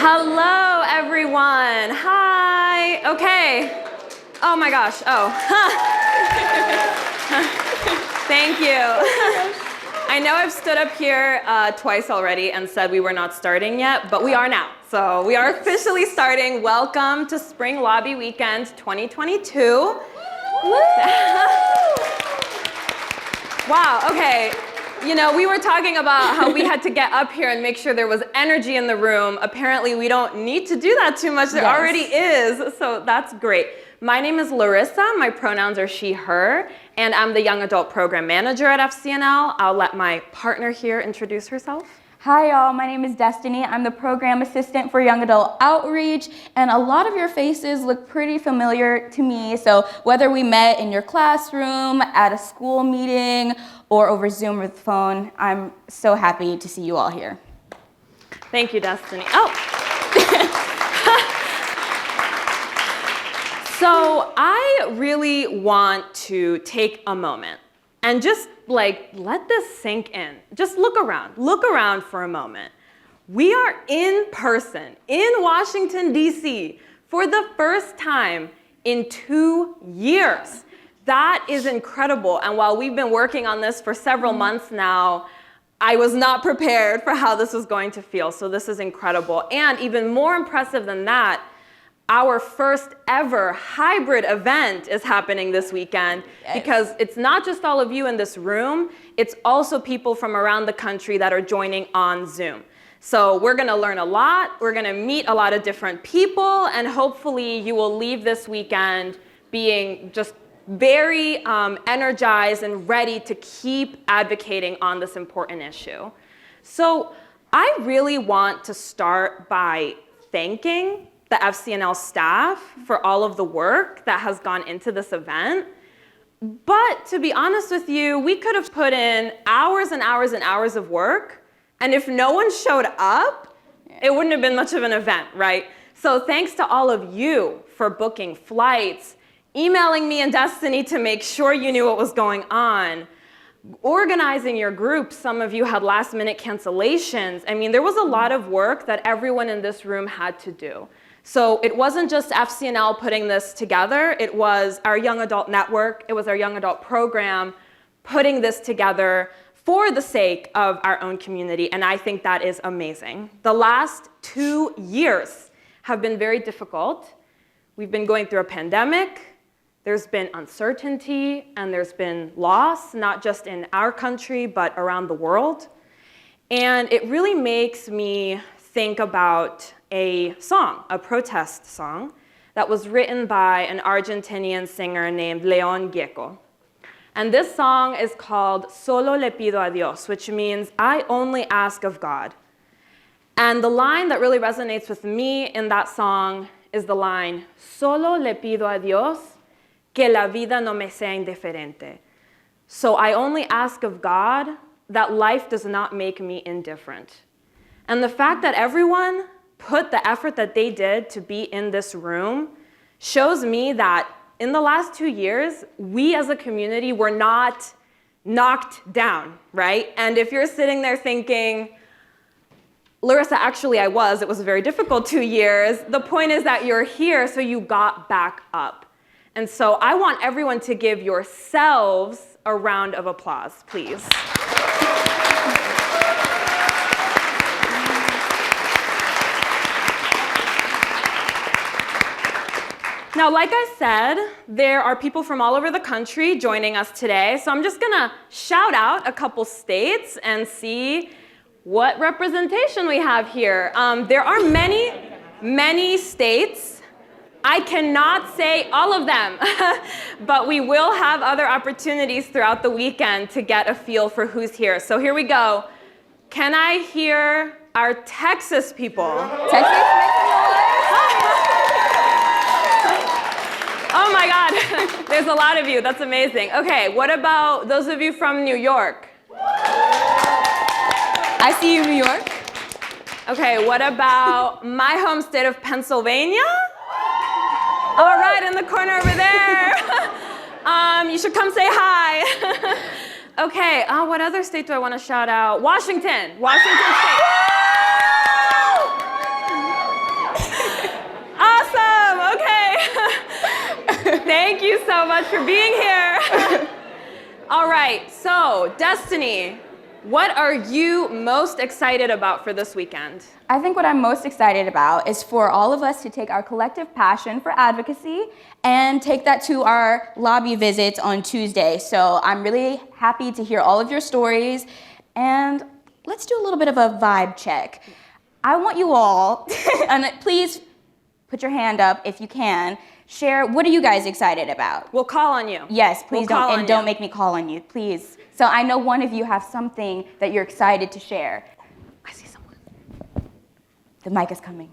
Hello, everyone. Hi. Okay. Oh my gosh. Oh. Thank you. I know I've stood up here twice already and said we were not starting yet, but we are now. So we are officially starting. Welcome to Spring Lobby Weekend 2022. Wow, okay. You know, we were talking about how we had to get up here and make sure there was energy in the room. Apparently, we don't need to do that too much. There already is, so that's great. My name is Larissa. My pronouns are she, her, and I'm the Young Adult Program Manager at FCNL. I'll let my partner here introduce herself. Hi y'all, my name is Destiny. I'm the Program Assistant for Young Adult Outreach, and a lot of your faces look pretty familiar to me. So whether we met in your classroom, at a school meeting, or over Zoom or the phone, I'm so happy to see you all here. Thank you, Destiny. Oh. So I really want to take a moment and just let this sink in. Just look around for a moment. We are in person in Washington, D.C. for the first time in 2 years. That is incredible. And while we've been working on this for several months now, I was not prepared for how this was going to feel. So this is incredible. And even more impressive than that, our first ever hybrid event is happening this weekend because it's not just all of you in this room, it's also people from around the country that are joining on Zoom. So we're gonna learn a lot, we're gonna meet a lot of different people, and hopefully you will leave this weekend being just very energized and ready to keep advocating on this important issue. So I really want to start by thanking the FCNL staff for all of the work that has gone into this event. But to be honest with you, we could have put in hours and hours and hours of work, and if no one showed up, it wouldn't have been much of an event, right? So thanks to all of you for booking flights, emailing me and Destiny to make sure you knew what was going on, organizing your groups. Some of you had last-minute cancellations. I mean, there was a lot of work that everyone in this room had to do. So it wasn't just FCNL putting this together, it was our Young Adult Network, it was our Young Adult Program putting this together for the sake of our own community, and I think that is amazing. The last 2 years have been very difficult. We've been going through a pandemic, there's been uncertainty, and there's been loss, not just in our country, but around the world. And it really makes me think about a song, a protest song, that was written by an Argentinian singer named León Gieco. And this song is called Solo le pido a Dios, which means I only ask of God. And the line that really resonates with me in that song is the line, Solo le pido a Dios que la vida no me sea indiferente. So I only ask of God that life does not make me indifferent. And the fact that everyone put the effort that they did to be in this room shows me that in the last 2 years, we as a community were not knocked down, right? And if you're sitting there thinking, Larissa, actually I was, it was a very difficult 2 years, the point is that you're here, so you got back up. And so I want everyone to give yourselves a round of applause, please. Now, like I said, there are people from all over the country joining us today, so I'm just gonna shout out a couple states and see what representation we have here. There are many, many states. I cannot say all of them, but we will have other opportunities throughout the weekend to get a feel for who's here. So here we go. Can I hear our Texas people? Texas? Oh my God, there's a lot of you, that's amazing. Okay, what about those of you from New York? I see you, New York. Okay, what about my home state of Pennsylvania? All right, in the corner over there. You should come say hi. Okay, what other state do I want to shout out? Washington State. so much for being here. All right, so Destiny, what are you most excited about for this weekend? I think what I'm most excited about is for all of us to take our collective passion for advocacy and take that to our lobby visits on Tuesday. So I'm really happy to hear all of your stories, and let's do a little bit of a vibe check. I want you all, and please put your hand up if you can, share, what are you guys excited about? We'll call on you. Yes, please don't make me call on you, please. So I know one of you have something that you're excited to share. I see someone. The mic is coming.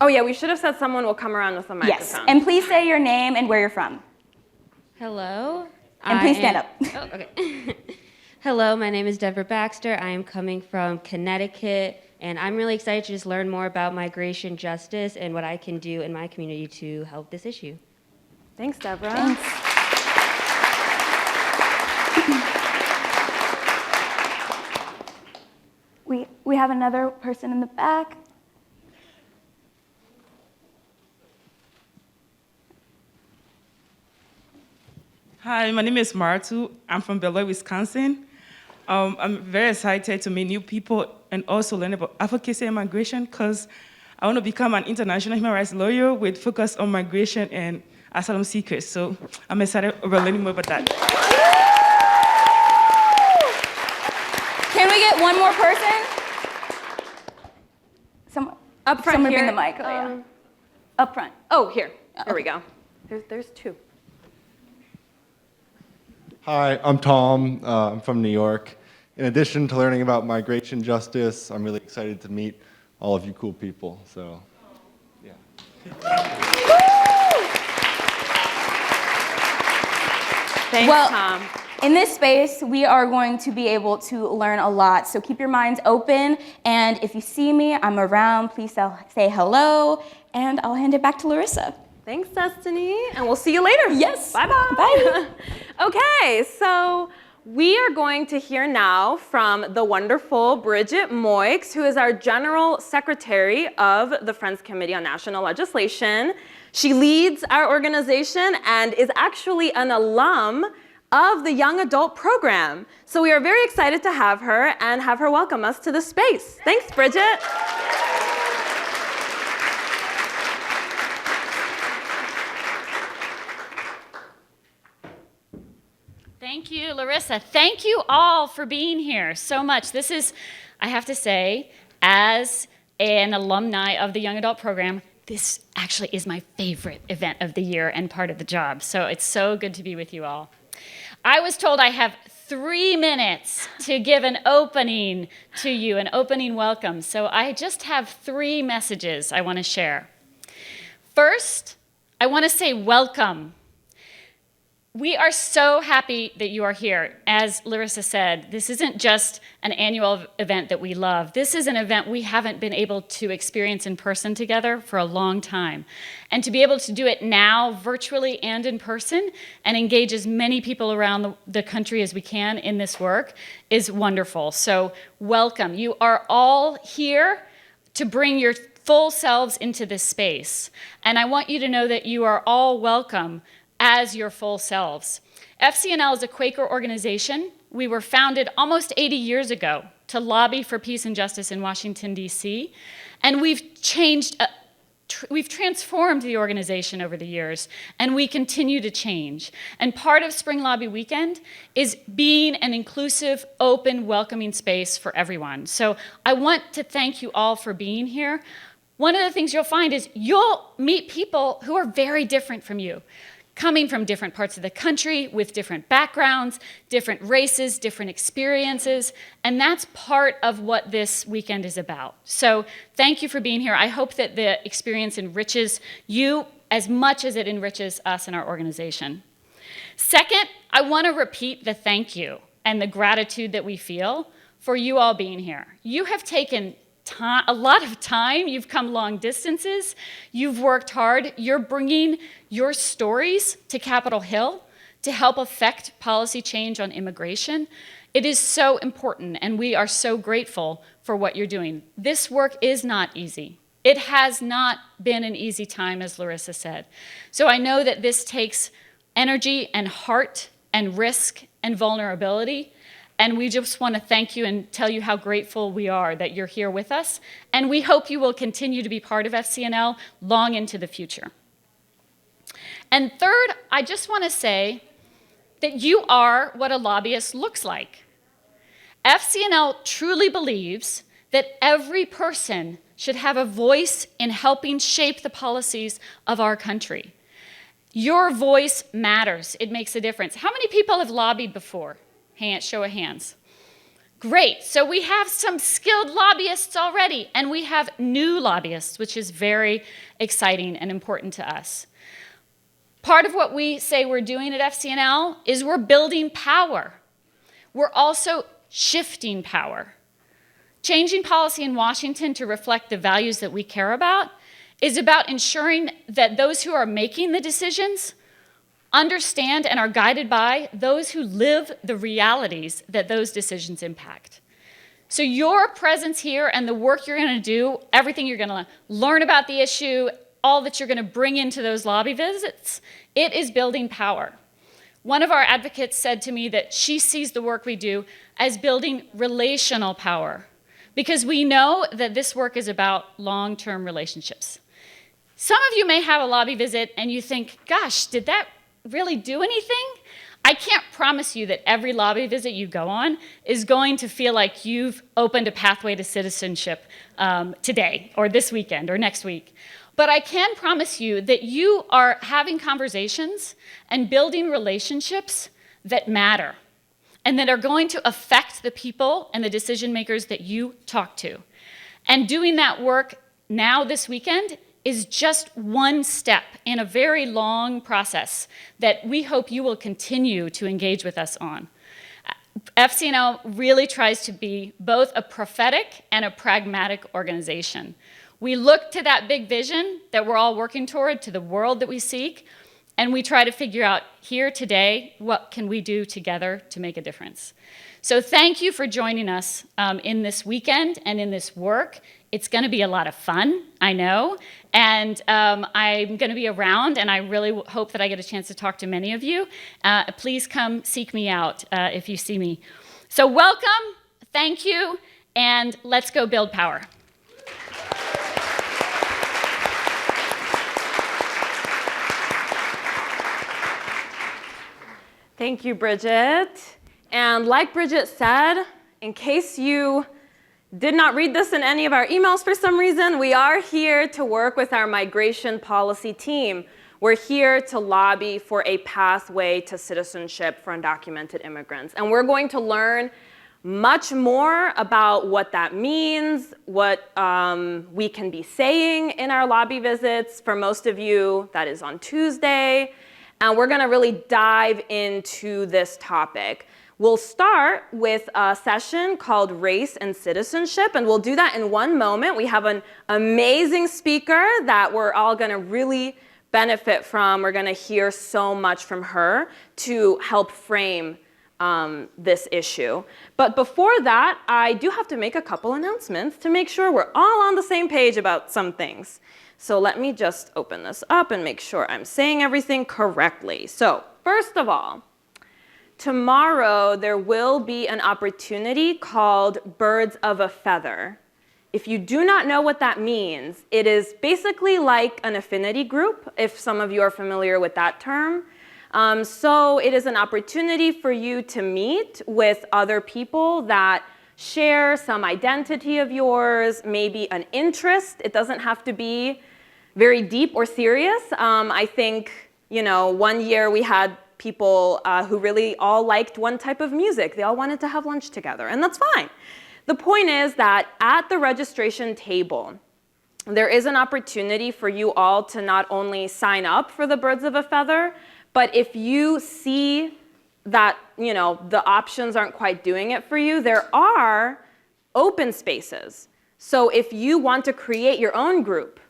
Oh yeah, we should have said someone will come around with a microphone. Yes, and please say your name and where you're from. Hello. And please stand up. Oh, okay. Hello, my name is Deborah Baxter. I am coming from Connecticut, and I'm really excited to just learn more about migration justice and what I can do in my community to help this issue. Thanks, Deborah. Thanks. We have another person in the back. Hi, my name is Martu. I'm from Beloit, Wisconsin. I'm very excited to meet new people and also learn about advocacy and migration because I want to become an international human rights lawyer with focus on migration and asylum seekers. So I'm excited about learning more about that. Can we get one more person? Up front Someone here. bring the mic. Oh, yeah. Up front. Oh, here. There we go. There's two. Hi, I'm Tom. I'm from New York. In addition to learning about migration justice, I'm really excited to meet all of you cool people. So, yeah. Thanks, Well, Tom. in this space, we are going to be able to learn a lot. So keep your minds open. And if you see me, I'm around. Please say hello. And I'll hand it back to Larissa. Thanks, Destiny, and we'll see you later. Yes. Bye-bye. Bye. Okay, so we are going to hear now from the wonderful Bridget Moix, who is our General Secretary of the Friends Committee on National Legislation. She leads our organization and is actually an alum of the Young Adult Program. So we are very excited to have her and have her welcome us to the space. Thanks, Bridget. Thank you, Larissa. Thank you all for being here so much. This is, I have to say, as an alumni of the Young Adult Program, this actually is my favorite event of the year and part of the job. So it's so good to be with you all. I was told I have 3 minutes to give an opening to you, an opening welcome. So I just have 3 messages I want to share. First, I want to say welcome. We are so happy that you are here. As Larissa said, this isn't just an annual event that we love. This is an event we haven't been able to experience in person together for a long time. And to be able to do it now, virtually and in person, and engage as many people around the country as we can in this work is wonderful. So welcome. You are all here to bring your full selves into this space. And I want you to know that you are all welcome as your full selves. FCNL is a Quaker organization. We were founded almost 80 years ago to lobby for peace and justice in Washington, D.C. And we've transformed the organization over the years, and we continue to change. And part of Spring Lobby Weekend is being an inclusive, open, welcoming space for everyone. So I want to thank you all for being here. One of the things you'll find is you'll meet people who are very different from you, coming from different parts of the country with different backgrounds, different races, different experiences, and that's part of what this weekend is about. So thank you for being here. I hope that the experience enriches you as much as it enriches us and our organization. Second, I want to repeat the thank you and the gratitude that we feel for you all being here. You have taken a lot of time. You've come long distances. You've worked hard. You're bringing your stories to Capitol Hill to help affect policy change on immigration. It is so important, and we are so grateful for what you're doing. This work is not easy. It has not been an easy time, as Larissa said. So I know that this takes energy and heart and risk and vulnerability. And we just want to thank you and tell you how grateful we are that you're here with us. And we hope you will continue to be part of FCNL long into the future. And third, I just want to say that you are what a lobbyist looks like. FCNL truly believes that every person should have a voice in helping shape the policies of our country. Your voice matters. It makes a difference. How many people have lobbied before? Show of hands. Great. So we have some skilled lobbyists already, and we have new lobbyists, which is very exciting and important to us. Part of what we say we're doing at FCNL is we're building power. We're also shifting power. Changing policy in Washington to reflect the values that we care about is about ensuring that those who are making the decisions understand and are guided by those who live the realities that those decisions impact. So your presence here and the work you're going to do, everything you're going to learn about the issue, all that you're going to bring into those lobby visits, it is building power. One of our advocates said to me that she sees the work we do as building relational power, because we know that this work is about long-term relationships. Some of you may have a lobby visit and you think, gosh, did that really do anything? I can't promise you that every lobby visit you go on is going to feel like you've opened a pathway to citizenship today or this weekend or next week. But I can promise you that you are having conversations and building relationships that matter and that are going to affect the people and the decision makers that you talk to. And doing that work now this weekend is just one step in a very long process that we hope you will continue to engage with us on. FCNL really tries to be both a prophetic and a pragmatic organization. We look to that big vision that we're all working toward, to the world that we seek, and we try to figure out here today, what can we do together to make a difference? So thank you for joining us in this weekend and in this work. It's going to be a lot of fun, I know, and I'm going to be around, and I really hope that I get a chance to talk to many of you. Please come seek me out if you see me. So welcome, thank you, and let's go build power. Thank you, Bridget. And like Bridget said, in case you did not read this in any of our emails for some reason, we are here to work with our migration policy team. We're here to lobby for a pathway to citizenship for undocumented immigrants. And we're going to learn much more about what that means, what we can be saying in our lobby visits. For most of you, that is on Tuesday. And we're going to really dive into this topic. We'll start with a session called Race and Citizenship, and we'll do that in one moment. We have an amazing speaker that we're all going to really benefit from. We're going to hear so much from her to help frame this issue. But before that, I do have to make a couple announcements to make sure we're all on the same page about some things. So let me just open this up and make sure I'm saying everything correctly. So first of all, tomorrow there will be an opportunity called Birds of a Feather. If you do not know what that means, it is basically like an affinity group, if some of you are familiar with that term. So it is an opportunity for you to meet with other people that share some identity of yours, maybe an interest. It doesn't have to be very deep or serious. I think, one year we had people who really all liked one type of music. They all wanted to have lunch together, and that's fine. The point is that at the registration table, there is an opportunity for you all to not only sign up for the Birds of a Feather, but if you see that the options aren't quite doing it for you, there are open spaces. So if you want to create your own group,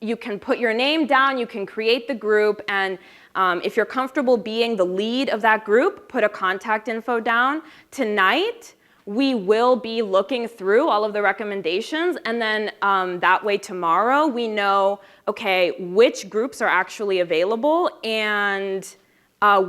you can put your name down, you can create the group, and if you're comfortable being the lead of that group, put a contact info down. Tonight, we will be looking through all of the recommendations, and then that way tomorrow we know, okay, which groups are actually available and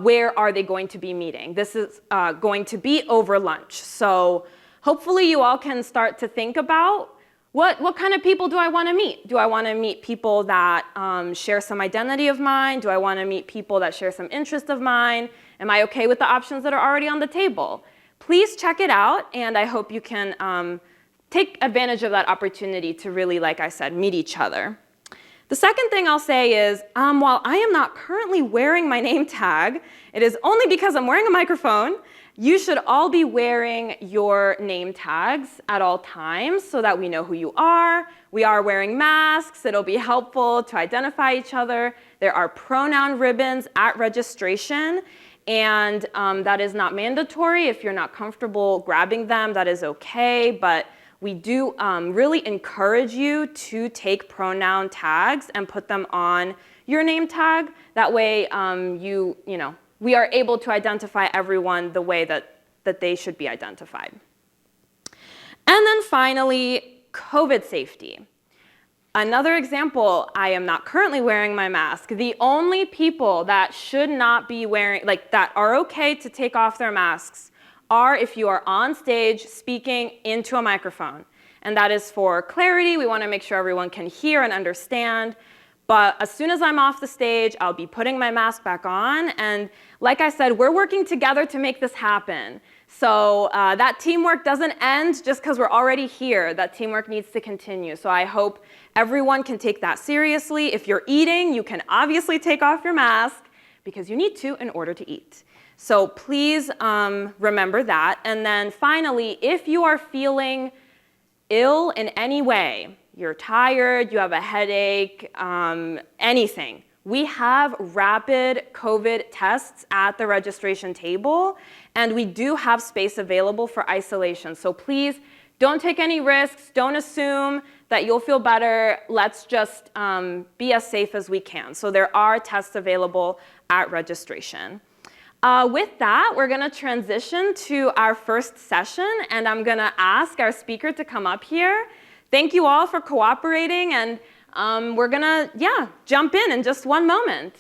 where are they going to be meeting. This is going to be over lunch. So hopefully you all can start to think about what kind of people do I want to meet? Do I want to meet people that share some identity of mine? Do I want to meet people that share some interest of mine? Am I okay with the options that are already on the table? Please check it out, and I hope you can take advantage of that opportunity to really, like I said, meet each other. The second thing I'll say is, while I am not currently wearing my name tag, it is only because I'm wearing a microphone. You should all be wearing your name tags at all times so that we know who you are. We are wearing masks. It'll be helpful to identify each other. There are pronoun ribbons at registration, and that is not mandatory. If you're not comfortable grabbing them, that is okay, but we do really encourage you to take pronoun tags and put them on your name tag. That way, we are able to identify everyone the way that they should be identified. And then finally, COVID safety. Another example, I am not currently wearing my mask. The only people that should not be wearing, that are okay to take off their masks are if you are on stage speaking into a microphone. And that is for clarity. We want to make sure everyone can hear and understand. But as soon as I'm off the stage, I'll be putting my mask back on. And like I said, we're working together to make this happen. So that teamwork doesn't end just because we're already here. That teamwork needs to continue. So I hope everyone can take that seriously. If you're eating, you can obviously take off your mask because you need to in order to eat. So please remember that. And then finally, if you are feeling ill in any way, you're tired, you have a headache, anything, we have rapid COVID tests at the registration table, and we do have space available for isolation. So please don't take any risks. Don't assume that you'll feel better. Let's just be as safe as we can. So there are tests available at registration. With that, we're going to transition to our first session, and I'm going to ask our speaker to come up here. Thank you all for cooperating, and we're going to, jump in just one moment.